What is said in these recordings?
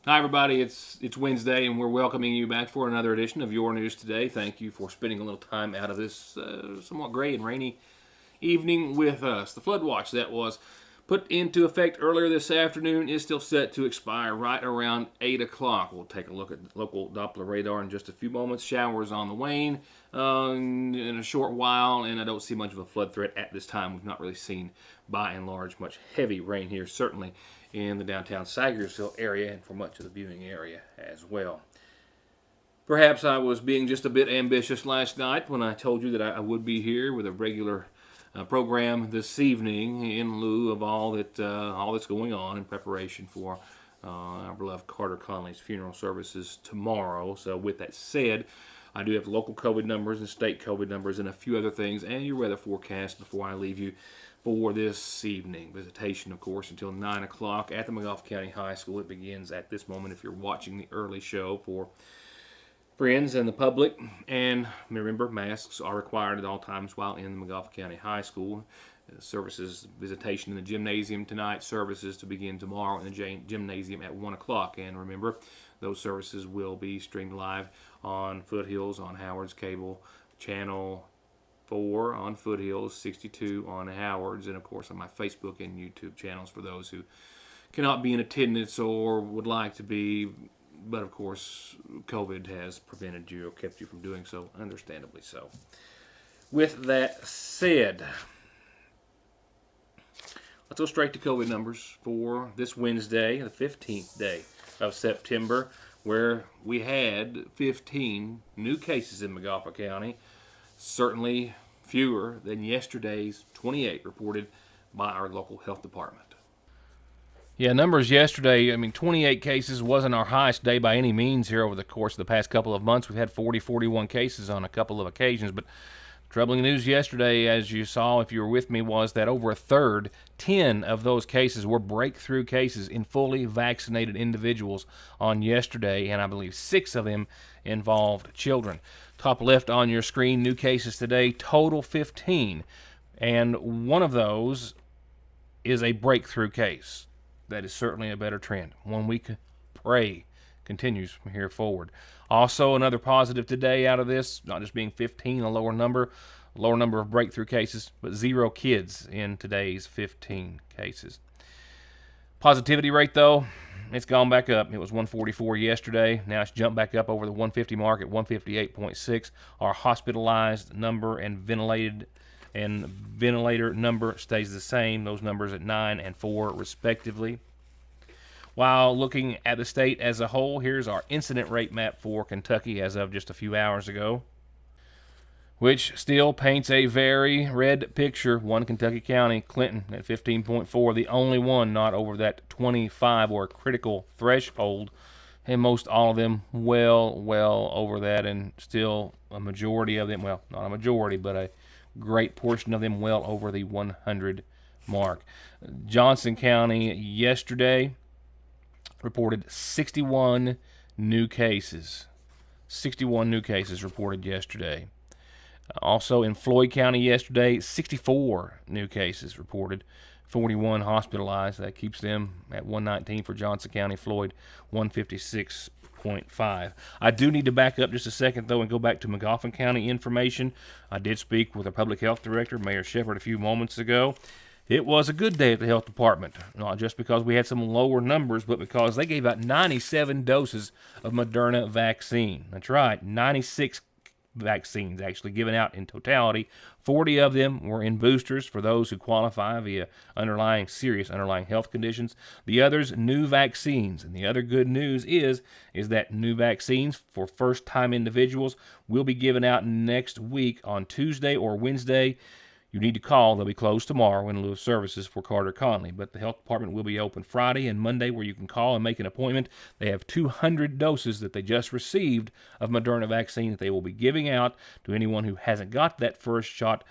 Hi, everybody. It's Wednesday, and we're welcoming you back for another edition of Your News Today. Thank you for spending a little time out of this somewhat gray and rainy evening with us. The flood watch that was put into effect earlier this afternoon is still set to expire right around 8 o'clock. We'll take a look at local Doppler radar in just a few moments. Showers on the wane in a short while, and I don't see much of a flood threat at this time. We've not really seen, by and large, much heavy rain here, certainly in the downtown Sagersville area and for much of the viewing area as well. Perhaps I was being just a bit ambitious last night when I told you that I would be here with a regular program this evening in lieu of all that's going on in preparation for our beloved Carter Conley's funeral services tomorrow. So with that said, I do have local COVID numbers and state COVID numbers and a few other things and your weather forecast before I leave you for this evening. Visitation, of course, until 9 o'clock at the Magoffin County High School. It begins at this moment if you're watching the early show for friends and the public. And remember, masks are required at all times while in the Magoffin County High School. Services, visitation in the gymnasium tonight, services to begin tomorrow in the gymnasium at 1 o'clock. And remember, those services will be streamed live on Foothills, on Howard's Cable Channel 4 on Foothills, 62 on Howard's, and of course on my Facebook and YouTube channels for those who cannot be in attendance or would like to be, but of course COVID has prevented you or kept you from doing so, understandably so. With that said, let's go straight to COVID numbers for this Wednesday, the 15th day of September, where we had 15 new cases in Magoffin County. Certainly fewer than yesterday's 28 reported by our local health department. Yeah, numbers yesterday, 28 cases wasn't our highest day by any means here over the course of the past couple of months. We've had 41 cases on a couple of occasions, but troubling news yesterday, as you saw if you were with me, was that over a third, 10 of those cases were breakthrough cases in fully vaccinated individuals on yesterday, and I believe 6 of them involved children. Top left on your screen, new cases today, total 15, and one of those is a breakthrough case. That is certainly a better trend. One we pray continues from here forward. Also, another positive today out of this, not just being 15, a lower number of breakthrough cases, but 0 kids in today's 15 cases. Positivity rate, though, it's gone back up. It was 144 yesterday. Now it's jumped back up over the 150 mark at 158.6. Our hospitalized number and ventilator number stays the same. Those numbers at 9 and 4 respectively. While looking at the state as a whole, here's our incident rate map for Kentucky as of just a few hours ago, which still paints a very red picture. One Kentucky county, Clinton, at 15.4, the only one not over that 25 or critical threshold, and most all of them well over that, and still a majority of them, well, not a majority, but a great portion of them well over the 100 mark. Johnson County yesterday reported 61 new cases. 61 new cases reported yesterday. Also in Floyd County yesterday, 64 new cases reported, 41 hospitalized. That keeps them at 119 for Johnson County, Floyd 156.5. I do need to back up just a second, though, and go back to Magoffin County information. I did speak with our public health director, Mayor Shepherd, a few moments ago. It was a good day at the health department, not just because we had some lower numbers, but because they gave out 97 doses of Moderna vaccine. That's right, 96 vaccines actually given out in totality. 40 of them were in boosters for those who qualify via serious underlying health conditions. The others, new vaccines. And the other good news is that new vaccines for first-time individuals will be given out next week on Tuesday or Wednesday. You need to call. They'll be closed tomorrow in lieu of services for Carter Conley. But the health department will be open Friday and Monday where you can call and make an appointment. They have 200 doses that they just received of Moderna vaccine that they will be giving out to anyone who hasn't got that first shot,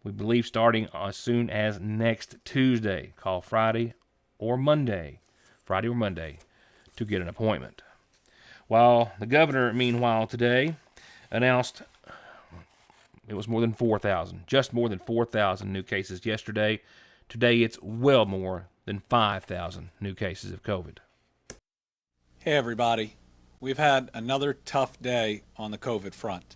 we believe starting as soon as next Tuesday. Call Friday or Monday to get an appointment. While the governor, meanwhile, today announced it was more than 4,000, just more than 4,000 new cases yesterday. Today it's well more than 5,000 new cases of COVID. Hey everybody, we've had another tough day on the COVID front.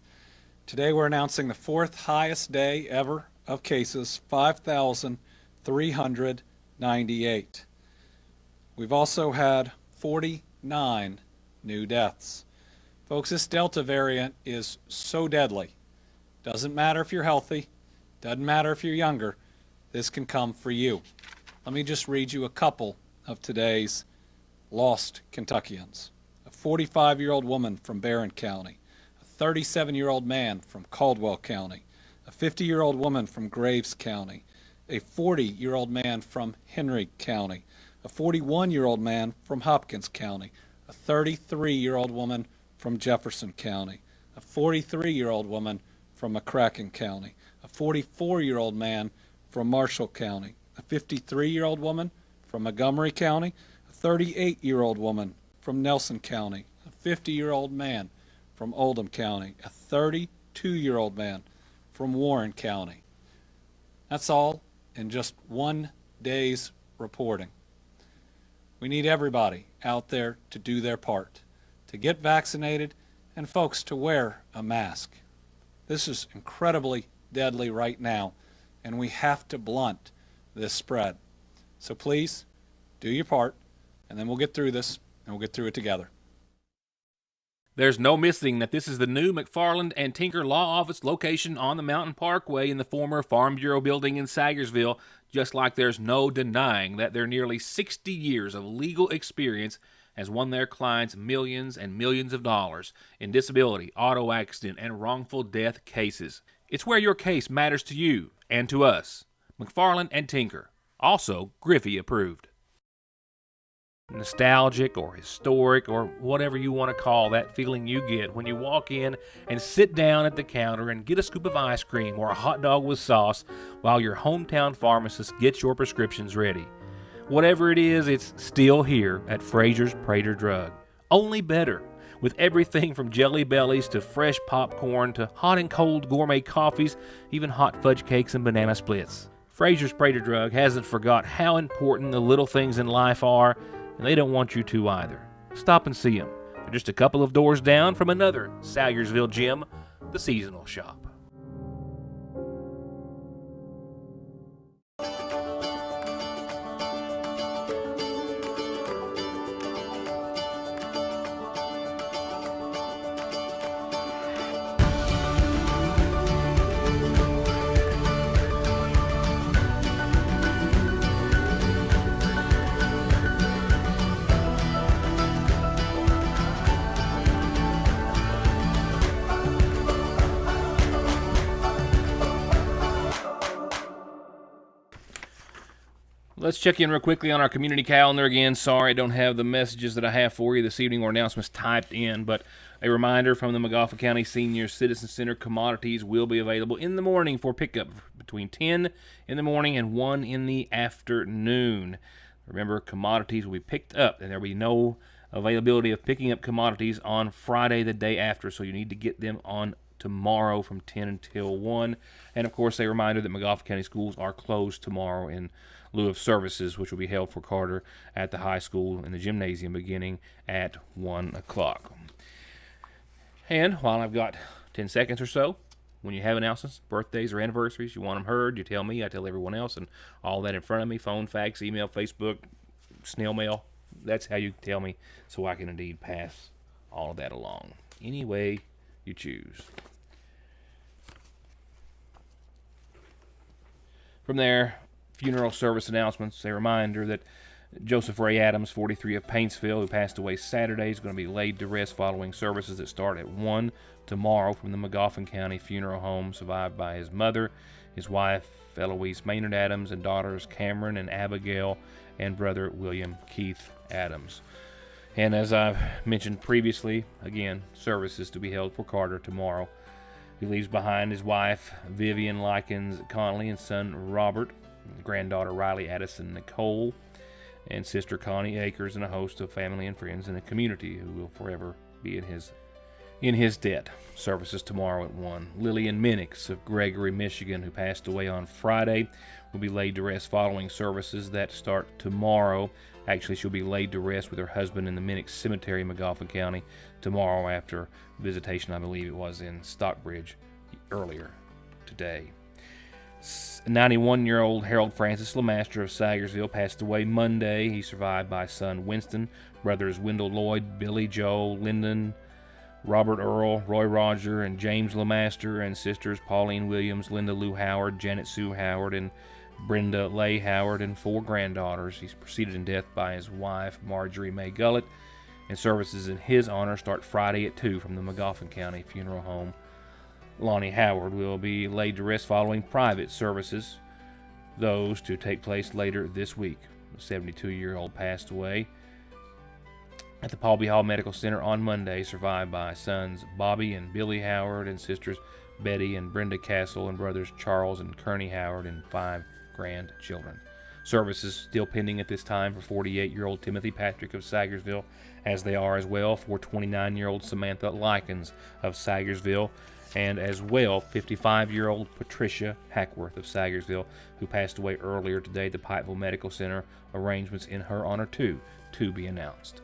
Today we're announcing the fourth highest day ever of cases, 5,398. We've also had 49 new deaths. Folks, this Delta variant is so deadly. Doesn't matter if you're healthy, doesn't matter if you're younger, this can come for you. Let me just read you a couple of today's lost Kentuckians. A 45-year-old woman from Barron County, a 37-year-old man from Caldwell County, a 50-year-old woman from Graves County, a 40-year-old man from Henry County, a 41-year-old man from Hopkins County, a 33-year-old woman from Jefferson County, a 43-year-old woman from McCracken County, a 44-year-old man from Marshall County, a 53-year-old woman from Montgomery County, a 38-year-old woman from Nelson County, a 50-year-old man from Oldham County, a 32-year-old man from Warren County. That's all in just one day's reporting. We need everybody out there to do their part, to get vaccinated, and folks to wear a mask. This is incredibly deadly right now, and we have to blunt this spread. So please, do your part, and then we'll get through this, and we'll get through it together. There's no missing that this is the new McFarland and Tinker Law Office location on the Mountain Parkway in the former Farm Bureau building in Sagersville, just like there's no denying that their nearly 60 years of legal experience has won their clients millions and millions of dollars in disability, auto accident, and wrongful death cases. It's where your case matters to you and to us. McFarland and Tinker, also Griffey approved. Nostalgic or historic or whatever you want to call that feeling you get when you walk in and sit down at the counter and get a scoop of ice cream or a hot dog with sauce while your hometown pharmacist gets your prescriptions ready. Whatever it is, it's still here at Fraser's Prater Drug. Only better, with everything from Jelly Bellies to fresh popcorn to hot and cold gourmet coffees, even hot fudge cakes and banana splits. Fraser's Prater Drug hasn't forgot how important the little things in life are, and they don't want you to either. Stop and see them. They're just a couple of doors down from another Salyersville gym, the Seasonal Shop. Let's check in real quickly on our community calendar again. Sorry I don't have the messages that I have for you this evening or announcements typed in, but a reminder from the Magoffin County Senior Citizen Center, commodities will be available in the morning for pickup between 10 in the morning and 1 in the afternoon. Remember, commodities will be picked up, and there will be no availability of picking up commodities on Friday the day after, so you need to get them on tomorrow from 10 until 1. And, of course, a reminder that Magoffin County schools are closed tomorrow in lieu of services, which will be held for Carter at the high school in the gymnasium beginning at 1 o'clock. And while I've got 10 seconds or so, when you have announcements, birthdays or anniversaries, you want them heard, you tell me, I tell everyone else, and all that in front of me, phone, fax, email, Facebook, snail mail, that's how you tell me, so I can indeed pass all of that along. Any way you choose. From there, funeral service announcements. A reminder that Joseph Ray Adams, 43 of Paintsville, who passed away Saturday, is going to be laid to rest following services that start at 1 tomorrow from the Magoffin County Funeral Home, survived by his mother, his wife, Eloise Maynard Adams, and daughters Cameron and Abigail, and brother William Keith Adams. And as I've mentioned previously, again, services to be held for Carter tomorrow. He leaves behind his wife, Vivian Likens Conley, and son Robert, granddaughter Riley Addison Nicole, and sister Connie Akers, and a host of family and friends in the community who will forever be in his in his debt. Services tomorrow at 1. Lillian Minix of Gregory, Michigan, who passed away on Friday, will be laid to rest following services that start tomorrow. Actually, she'll be laid to rest with her husband in the Minix Cemetery in McGoffin County tomorrow after visitation, I believe it was, in Stockbridge earlier today. 91-year-old Harold Francis Lemaster of Sagersville passed away Monday. He's survived by son Winston, brothers Wendell Lloyd, Billy Joe, Lyndon, Robert Earl, Roy Roger, and James Lemaster, and sisters Pauline Williams, Linda Lou Howard, Janet Sue Howard, and Brenda Leigh Howard, and 4 granddaughters. He's preceded in death by his wife, Marjorie May Gullett, and services in his honor start Friday at 2 from the McGoffin County Funeral Home. Lonnie Howard will be laid to rest following private services, those to take place later this week. The 72-year-old passed away at the Paul B. Hall Medical Center on Monday, survived by sons Bobby and Billy Howard, and sisters Betty and Brenda Castle, and brothers Charles and Kearney Howard, and 5 grandchildren. Services still pending at this time for 48-year-old Timothy Patrick of Sagersville, as they are as well for 29-year-old Samantha Likens of Sagersville, and as well 55-year-old Patricia Hackworth of Sagersville, who passed away earlier today at the Pikeville Medical Center. Arrangements in her honor, too, to be announced.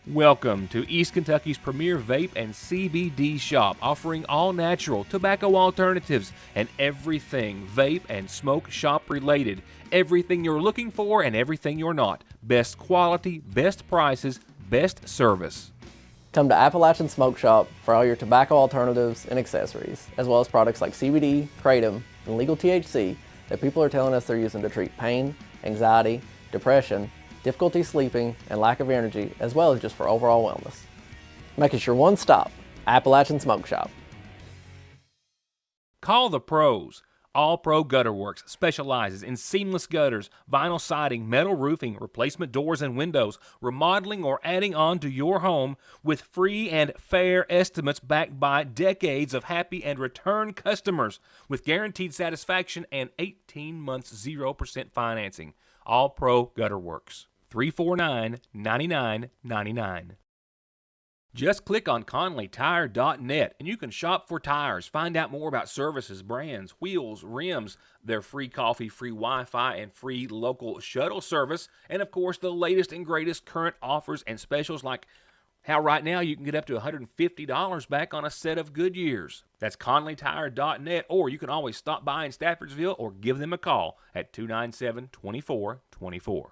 Welcome to East Kentucky's premier vape and CBD shop, offering all natural tobacco alternatives and everything vape and smoke shop related. Everything you're looking for and everything you're not. Best quality, best prices, best service. Come to Appalachian Smoke Shop for all your tobacco alternatives and accessories, as well as products like CBD, kratom, and legal THC that people are telling us they're using to treat pain, anxiety, depression, difficulty sleeping, and lack of energy, as well as just for overall wellness. Make it your one stop, Appalachian Smoke Shop. Call the pros. All Pro Gutter Works specializes in seamless gutters, vinyl siding, metal roofing, replacement doors and windows, remodeling or adding on to your home with free and fair estimates backed by decades of happy and return customers with guaranteed satisfaction and 18 months 0% financing. All Pro Gutter Works. 349-9999. Just click on ConleyTire.net and you can shop for tires. Find out more about services, brands, wheels, rims, their free coffee, free Wi-Fi, and free local shuttle service. And of course, the latest and greatest current offers and specials, like how right now you can get up to $150 back on a set of Goodyears. That's ConleyTire.net, or you can always stop by in Staffordsville or give them a call at 297-2424.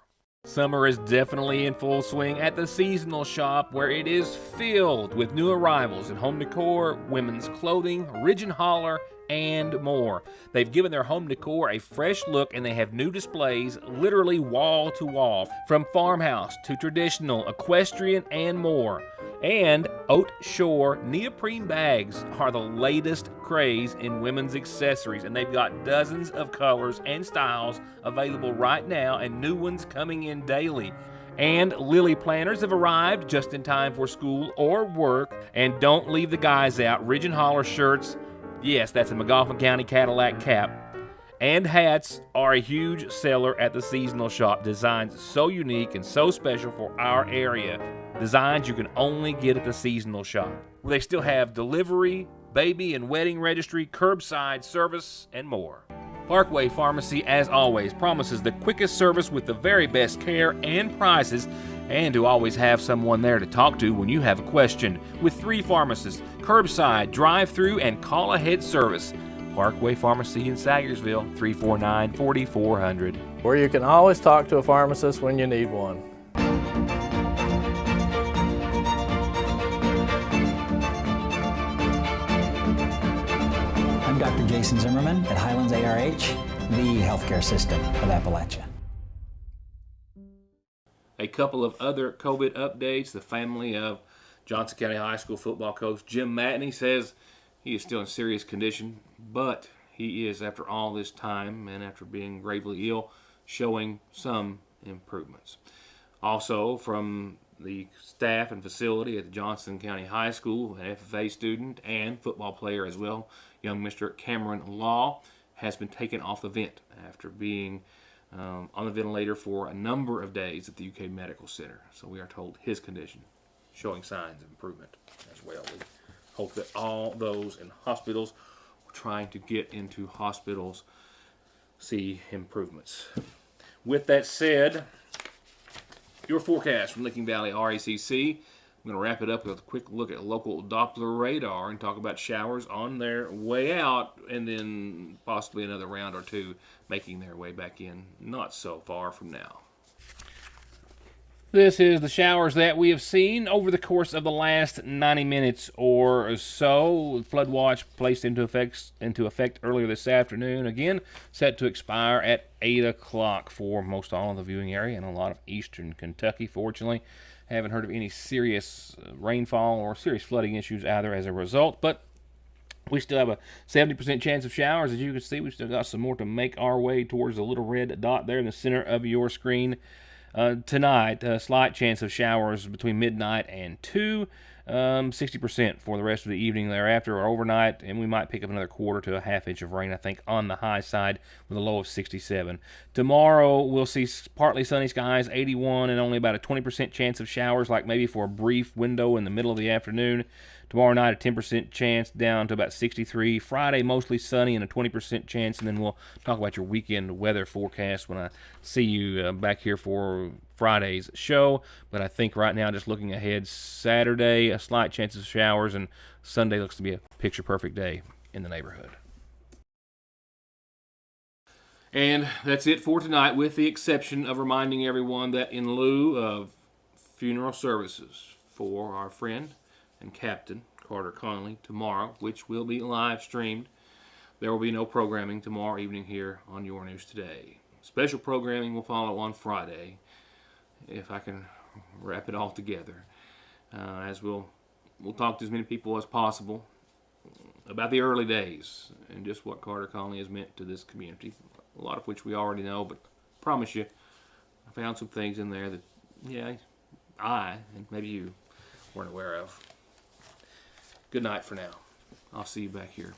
Summer is definitely in full swing at the Seasonal Shop, where it is filled with new arrivals in home decor, women's clothing, Ridge and Holler, and more. They've given their home decor a fresh look, and they have new displays literally wall to wall, from farmhouse to traditional, equestrian, and more. And Oat Shore neoprene bags are the latest craze in women's accessories, and they've got dozens of colors and styles available right now, and new ones coming in daily. And lily planters have arrived just in time for school or work. And don't leave the guys out. Ridge and Holler shirts, yes, that's a McGoffin County Cadillac cap, and hats are a huge seller at the Seasonal Shop. Designs so unique and so special for our area. Designs you can only get at the Seasonal Shop. They still have delivery, baby and wedding registry, curbside service, and more. Parkway Pharmacy, as always, promises the quickest service with the very best care and prices, and to always have someone there to talk to when you have a question. With 3 pharmacists, curbside, drive-through, and call-ahead service. Parkway Pharmacy in Sagersville, 349-4400. Where you can always talk to a pharmacist when you need one. I'm Dr. Jason Zimmerman at Highlands ARH, the healthcare system of Appalachia. A couple of other COVID updates. The family of Johnson County High School football coach Jim Matney says he is still in serious condition, but he is, after all this time and after being gravely ill, showing some improvements. Also, from the staff and facility at the Johnson County High School, an FFA student and football player as well, young Mr. Cameron Law, has been taken off the vent after being on the ventilator for a number of days at the UK Medical Center. So we are told his condition showing signs of improvement as well. We hope that all those in hospitals trying to get into hospitals see improvements. With that said, your forecast from Licking Valley RACC. I'm going to wrap it up with a quick look at local Doppler radar and talk about showers on their way out, and then possibly another round or two making their way back in not so far from now. This is the showers that we have seen over the course of the last 90 minutes or so. Flood watch placed into effect earlier this afternoon. Again, set to expire at 8 o'clock for most all of the viewing area and a lot of eastern Kentucky. Fortunately, haven't heard of any serious rainfall or serious flooding issues either as a result, but we still have a 70% chance of showers. As you can see, we've still got some more to make our way towards the little red dot there in the center of your screen. Tonight, a slight chance of showers between midnight and 2, 60% for the rest of the evening thereafter or overnight, and we might pick up another quarter to a half inch of rain, I think, on the high side with a low of 67. Tomorrow, we'll see partly sunny skies, 81, and only about a 20% chance of showers, like maybe for a brief window in the middle of the afternoon. Tomorrow night, a 10% chance down to about 63. Friday, mostly sunny and a 20% chance. And then we'll talk about your weekend weather forecast when I see you back here for Friday's show. But I think right now, just looking ahead, Saturday, a slight chance of showers, and Sunday looks to be a picture-perfect day in the neighborhood. And that's it for tonight, with the exception of reminding everyone that in lieu of funeral services for our friend and Captain Carter Connolly tomorrow, which will be live streamed, there will be no programming tomorrow evening here on Your News Today. Special programming will follow on Friday, if I can wrap it all together, as we'll talk to as many people as possible about the early days and just what Carter Connolly has meant to this community, a lot of which we already know, but I promise you, I found some things in there that, yeah, I, and maybe you, weren't aware of. Good night for now. I'll see you back here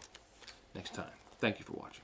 next time. Thank you for watching.